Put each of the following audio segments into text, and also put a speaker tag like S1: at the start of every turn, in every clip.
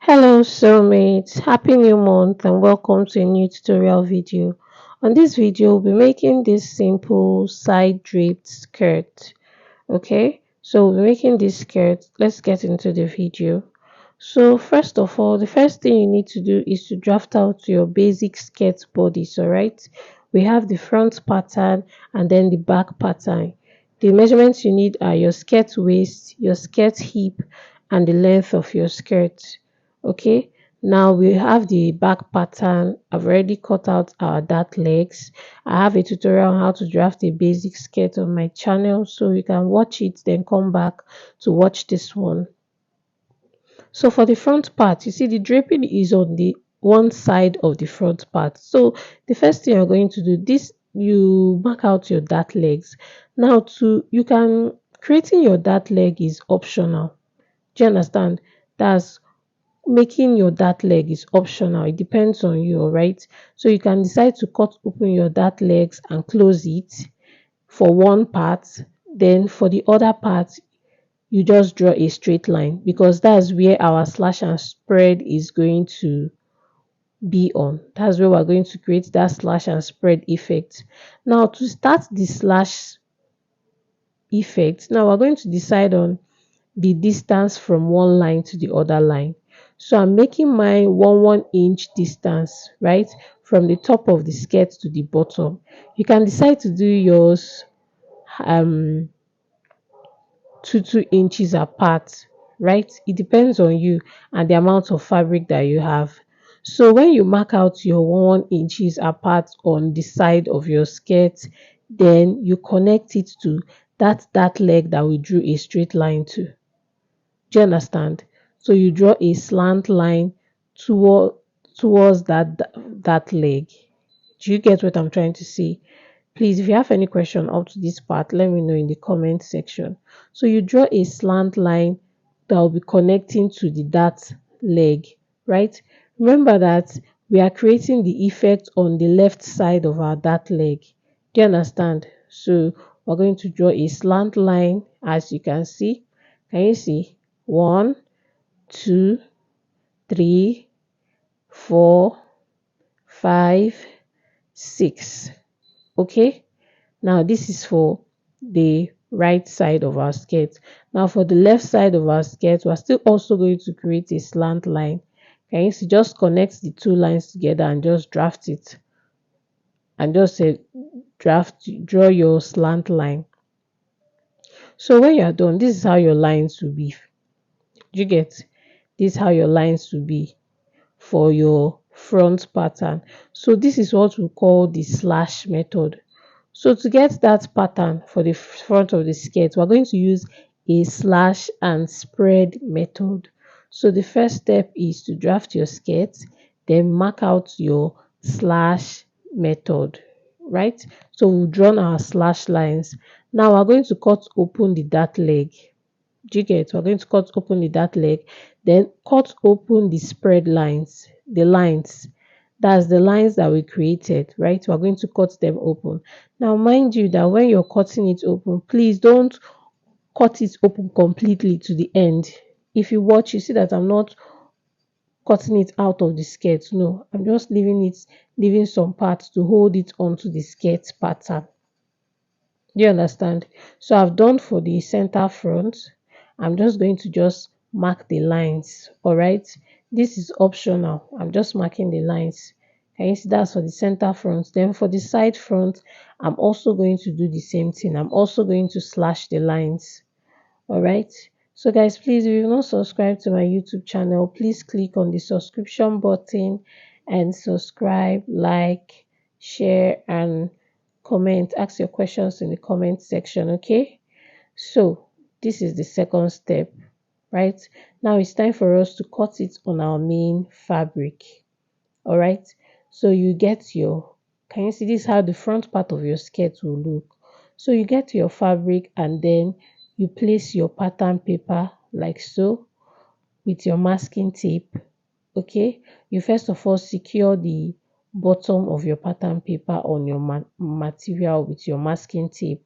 S1: Hello soulmates, happy new month and welcome to a new tutorial video. On this video, we'll be making this simple side draped skirt. Okay, so we'll be making this skirt. Let's get into the video. So first of all, the first thing you need to do is to draft out your basic skirt bodies, alright? We have the front pattern and then the back pattern. The measurements you need are your skirt waist, your skirt hip, and the length of your skirt. Okay, now we have the back pattern. I've already cut out our dart legs. I have a tutorial on how to draft a basic skirt on my channel, so you can watch it then come back to watch this one. So for the front part, you see the draping is on the one side of the front part. So the first thing you're going to do, this you mark out your dart legs. Now to you can creating your dart leg is optional. Do you understand? That's making your dart leg is optional. It depends on you, alright? So you can decide to cut open your dart legs and close it for one part. Then for the other part, you just draw a straight line because that's where our slash and spread is going to be on. That's where we're going to create that slash and spread effect. Now to start the slash effect, now we're going to decide on the distance from one line to the other line. So I'm making my 1 inch distance, right, from the top of the skirt to the bottom. You can decide to do yours um 2 inches apart, right? It depends on you and the amount of fabric that you have. So when you mark out your 1 inches apart on the side of your skirt, then you connect it to that leg that we drew a straight line to. Do you understand? So you draw a slant line toward towards that leg. Do you get what I'm trying to say? Please, if you have any question up to this part, let me know in the comment section. So you draw a slant line that will be connecting to the that leg, right? Remember that we are creating the effect on the left side of our that leg. Do you understand? So we're going to draw a slant line, as you can see. Can you see? 1, 2, 3, 4, 5, 6. Okay, now this is for the right side of our skirt. Now for the left side of our skirt, we're still also going to create a slant line. Can you see? Just connect the two lines together and just draft it. And just say draw your slant line. So when you're done, this is how your lines will be. Do you get? This is how your lines will be for your front pattern. So this is what we call the slash method. So to get that pattern for the front of the skirt, we're going to use a slash and spread method. So the first step is to draft your skirt, then mark out your slash method, right? So we've drawn our slash lines. Now we're going to cut open the dart leg. Do you get? We're going to cut open the dart leg, then cut open the spread lines, the lines. That's the lines that we created, right? We're going to cut them open. Now, mind you that when you're cutting it open, please don't cut it open completely to the end. If you watch, you see that I'm not cutting it out of the skirt. No, I'm just leaving some parts to hold it onto the skirt pattern. Do you understand? So I've done for the center front. I'm just going to just mark the lines. All right. This is optional. I'm just marking the lines. Can you see that's for the center front? Then for the side front, I'm also going to do the same thing. I'm also going to slash the lines. All right. So guys, please, if you've not subscribed to my YouTube channel, please click on the subscription button and subscribe, like, share, and comment. Ask your questions in the comment section. Okay. So this is the second step, right? Now it's time for us to cut it on our main fabric. All right. So you get your, can you see this is how the front part of your skirt will look? So you get your fabric and then you place your pattern paper like so with your masking tape. Okay. You first of all secure the bottom of your pattern paper on your material with your masking tape.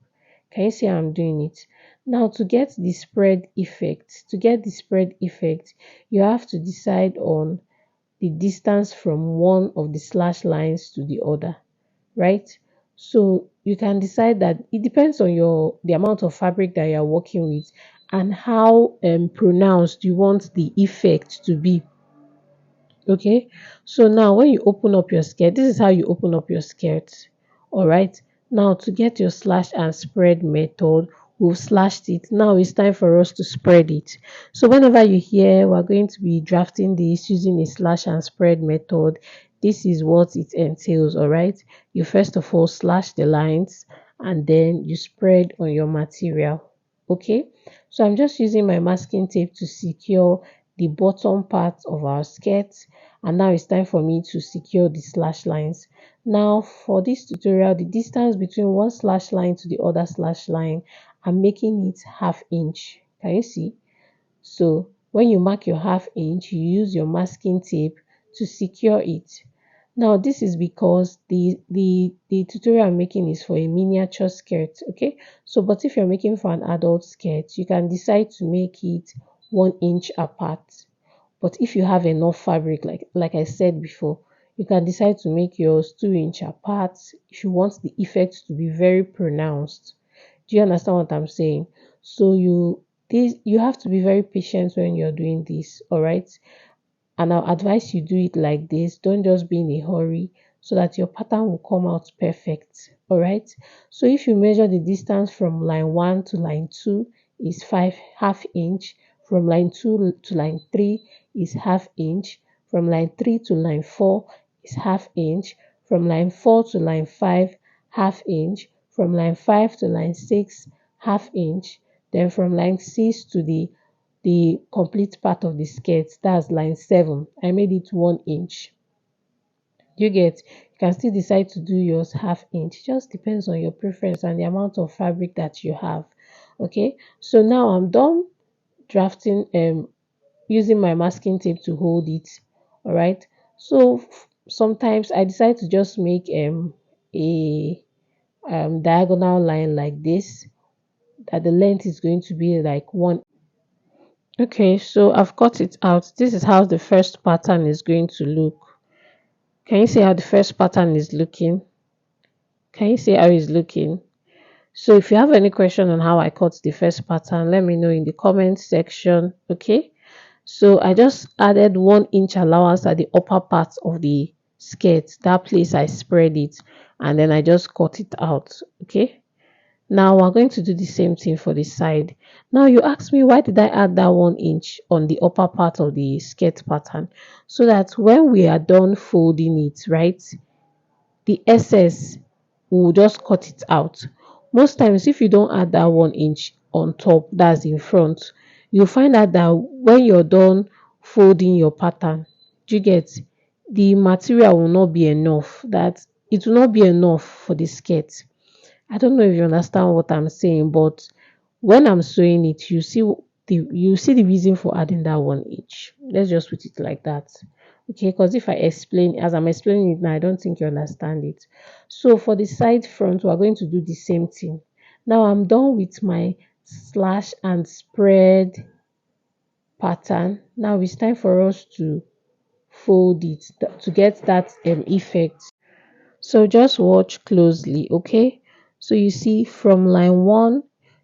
S1: Can you see how I'm doing it? Now to get the spread effect, you have to decide on the distance from one of the slash lines to the other, right? So you can decide that it depends on the amount of fabric that you are working with and how pronounced you want the effect to be. Okay, so now when you open up your skirt, this is how you open up your skirt. All right, now to get your slash and spread method, we've slashed it. Now it's time for us to spread it. So whenever you hear we're going to be drafting this using a slash and spread method, this is what it entails. All right, you first of all slash the lines and then you spread on your material. Okay, so I'm just using my masking tape to secure the bottom part of our skirt, and now it's time for me to secure the slash lines. Now for this tutorial, the distance between one slash line to the other slash line, I'm making it half inch. Can you see? So when you mark your half inch, you use your masking tape to secure it. Now this is because the tutorial I'm making is for a miniature skirt, okay? So but if you're making for an adult skirt, you can decide to make it 1 inch apart. But if you have enough fabric, like I said before, you can decide to make yours 2 inch apart if you want the effect to be very pronounced. Do you understand what I'm saying? So you have to be very patient when you're doing this, all right? And I'll advise you do it like this. Don't just be in a hurry so that your pattern will come out perfect. All right. So if you measure the distance from line 1 to line 2 is 5 half inch. From line 2 to line 3 is half inch. From line 3 to line 4 is half inch. From line 4 to line 5 half inch. From line 5 to line 6 half inch. Then from line 6 to the complete part of the skirt, that's line 7, I made it 1 inch. You get, you can still decide to do yours half inch. It just depends on your preference and the amount of fabric that you have. Okay, so now I'm done drafting using my masking tape to hold it. All right, so sometimes I decide to just make a diagonal line like this, that the length is going to be like 1. Okay, so I've cut it out. This is how the first pattern is going to look. Can you see how the first pattern is looking? Can you see how it's looking? So if you have any question on how I cut the first pattern, let me know in the comment section. Okay, so I just added 1 inch allowance at the upper part of the skirt. That place I spread it and then I just cut it out. Okay, now we're going to do the same thing for the side. Now you ask me, why did I add that 1 inch on the upper part of the skirt pattern? So that when we are done folding it, right, the excess, we'll just cut it out. Most times if you don't add that 1 inch on top, that's in front, you'll find out that when you're done folding your pattern, do you get, the material will not be enough, that it will not be enough for the skirt. I don't know if you understand what I'm saying, but when I'm sewing it, you see the reason for adding that 1 inch. Let's just put it like that. Okay, because if I explain as I'm explaining it now, I don't think you understand it. So for the side front, we're going to do the same thing. Now I'm done with my slash and spread pattern. Now it's time for us to fold it to get that effect. So just watch closely, okay? So you see from line 1,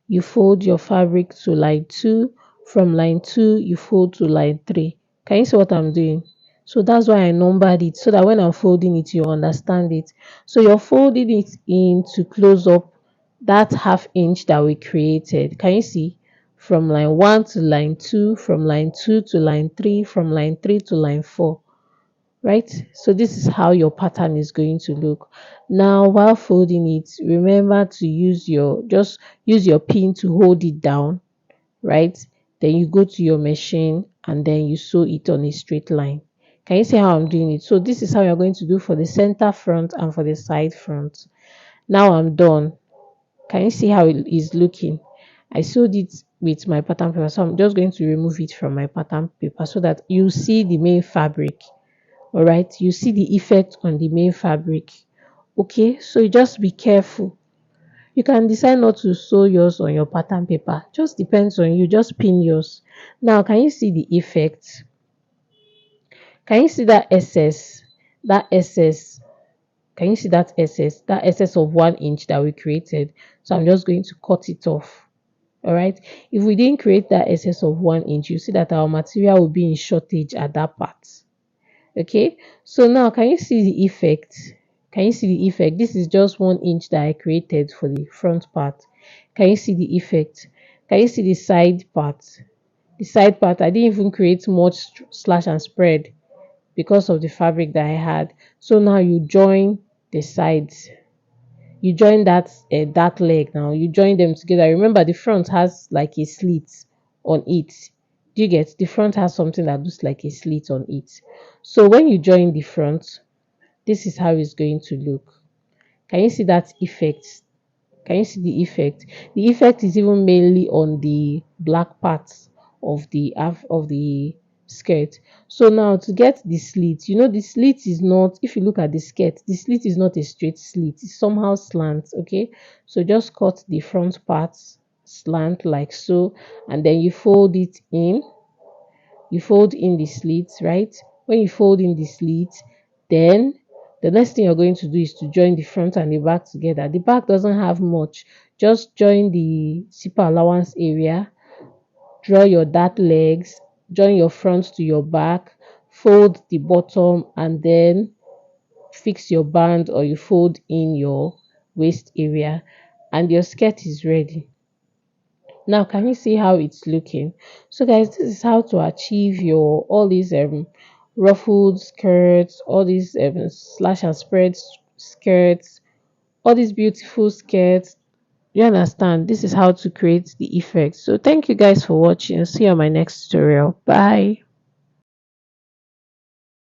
S1: you fold your fabric to line 2. From line 2, you fold to line 3. Can you see what I'm doing? So that's why I numbered it so that when I'm folding it, you understand it. So you're folding it in to close up that half inch that we created. Can you see? From line 1 to line 2, from line 2 to line 3, from line 3 to line 4, right? So this is how your pattern is going to look. Now while folding it, remember to use your pin to hold it down, right? Then you go to your machine and then you sew it on a straight line. Can you see how I'm doing it? So this is how you're going to do for the center front and for the side front. Now I'm done. Can you see how it is looking? I sewed it with my pattern paper, so I'm just going to remove it from my pattern paper so that you see the main fabric. All right, you see the effect on the main fabric. Okay, so you just be careful. You can decide not to sew yours on your pattern paper. Just depends on you. Just pin yours. Now, can you see the effect? Can you see that SS? That SS. Can you see that SS? That SS of 1 inch that we created. So I'm just going to cut it off. All right. If we didn't create that SS of 1 inch, you see that our material will be in shortage at that part. Okay. So now can you see the effect? Can you see the effect? This is just 1 inch that I created for the front part. Can you see the effect? Can you see the side part? The side part, I didn't even create much slash and spread because of the fabric that I had. So now you join the sides. You join that leg now. You join them together. Remember, the front has like a slit on it. Do you get? The front has something that looks like a slit on it. So when you join the front, this is how it's going to look. Can you see that effect? Can you see the effect? The effect is even mainly on the black parts of the skirt. So now to get the slit, the slit is not, if you look at the skirt, the slit is not a straight slit. It's somehow slant, okay? So just cut the front parts slant like so, and then you fold it in. You fold in the slits, right? When you fold in the slits, then the next thing you're going to do is to join the front and the back together. The back doesn't have much. Just join the zipper allowance area, draw your dart legs, join your front to your back, fold the bottom, and then fix your band or you fold in your waist area, and your skirt is ready. Now, can you see how it's looking? So, guys, this is how to achieve your all these ruffled skirts, all these slash and spread skirts, all these beautiful skirts. You understand? This is how to create the effect. So, thank you guys for watching. See you on my next tutorial. Bye.